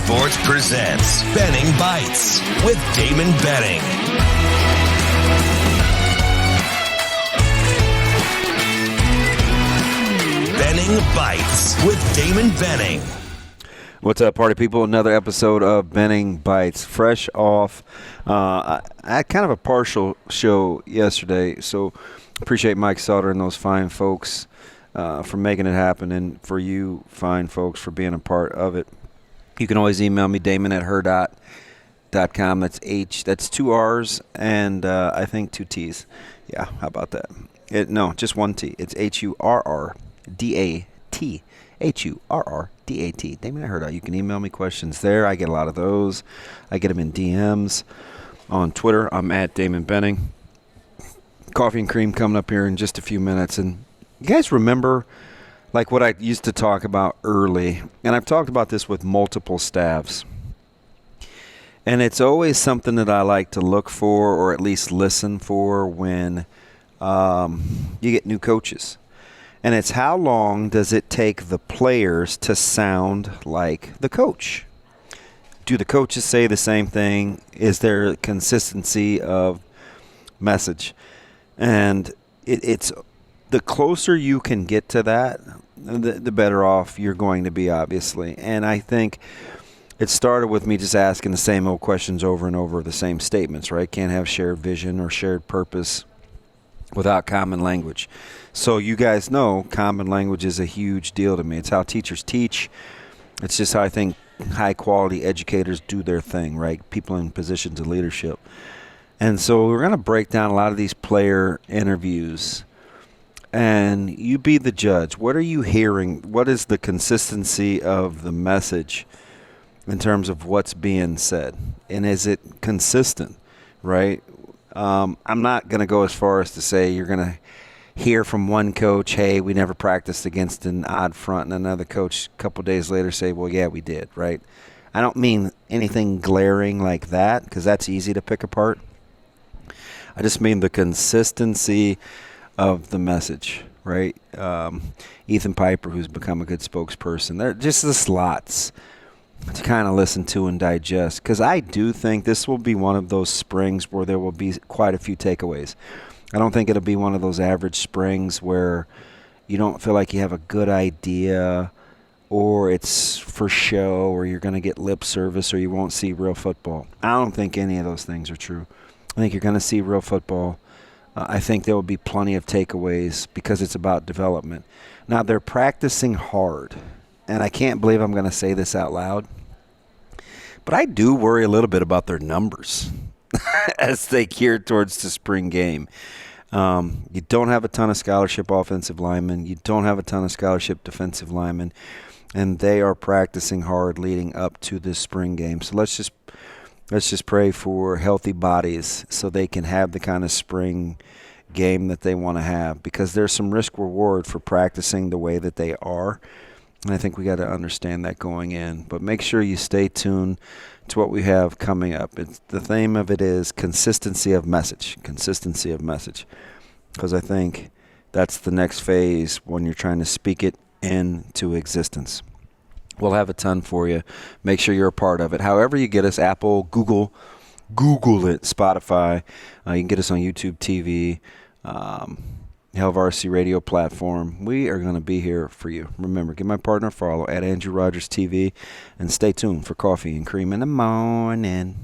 Sports presents Benning Bites with Damon Benning. Benning Bites with Damon Benning. What's up, party people? Another episode of Benning Bites. Fresh off. I had kind of a partial show yesterday, so appreciate Mike Sauter and those fine folks for making it happen, and for you fine folks for being a part of it. You can always email me, Damon at Hurrdat.com. That's 2 R's and I think 2 T's. Yeah, how about that? No, just 1 T. It's Hurrdat. Hurrdat. Damon at Hurrdat. You can email me questions there. I get a lot of those. I get them in DMs. On Twitter, I'm at Damon Benning. Coffee and cream coming up here in just a few minutes. And you guys remember like what I used to talk about early, and I've talked about this with multiple staffs, and it's always something that I like to look for or at least listen for when you get new coaches. And it's how long does it take the players to sound like the coach? Do the coaches say the same thing? Is there consistency of message? And it's the closer you can get to that, the better off you're going to be, obviously. And I think it started with me just asking the same old questions over and over, the same statements, right? Can't have shared vision or shared purpose without common language. So you guys know common language is a huge deal to me. It's how teachers teach. It's just how I think high-quality educators do their thing, right? People in positions of leadership. And so we're going to break down a lot of these player interviews. And you be the judge. What are you hearing? What is the consistency of the message in terms of what's being said? And is it consistent, right? I'm not going to go as far as to say you're going to hear from one coach, hey, we never practiced against an odd front, and another coach a couple days later say, well, yeah, we did, right? I don't mean anything glaring like that because that's easy to pick apart. I just mean the consistency of the message, right? Ethan Piper, who's become a good spokesperson. They're just the slots to kind of listen to and digest, because I do think this will be one of those springs where there will be quite a few takeaways. I don't think it'll be one of those average springs where you don't feel like you have a good idea or it's for show or you're going to get lip service or you won't see real football. I don't think any of those things are true. I think you're going to see real football. I think there will be plenty of takeaways because it's about development. Now, they're practicing hard, and I can't believe I'm going to say this out loud, but I do worry a little bit about their numbers as they gear towards the spring game. You don't have a ton of scholarship offensive linemen. You don't have a ton of scholarship defensive linemen, and they are practicing hard leading up to this spring game. So let's just pray for healthy bodies so they can have the kind of spring game that they want to have, because there's some risk reward for practicing the way that they are. And I think we got to understand that going in. But make sure you stay tuned to what we have coming up. The theme of it is consistency of message. Consistency of message. Because I think that's the next phase when you're trying to speak it into existence. We'll have a ton for you. Make sure you're a part of it. However you get us, Apple, Google it, Spotify. You can get us on YouTube TV, Hell Varsity Radio platform. We are going to be here for you. Remember, give my partner a follow at Andrew Rogers TV, and stay tuned for Coffee and Cream in the morning.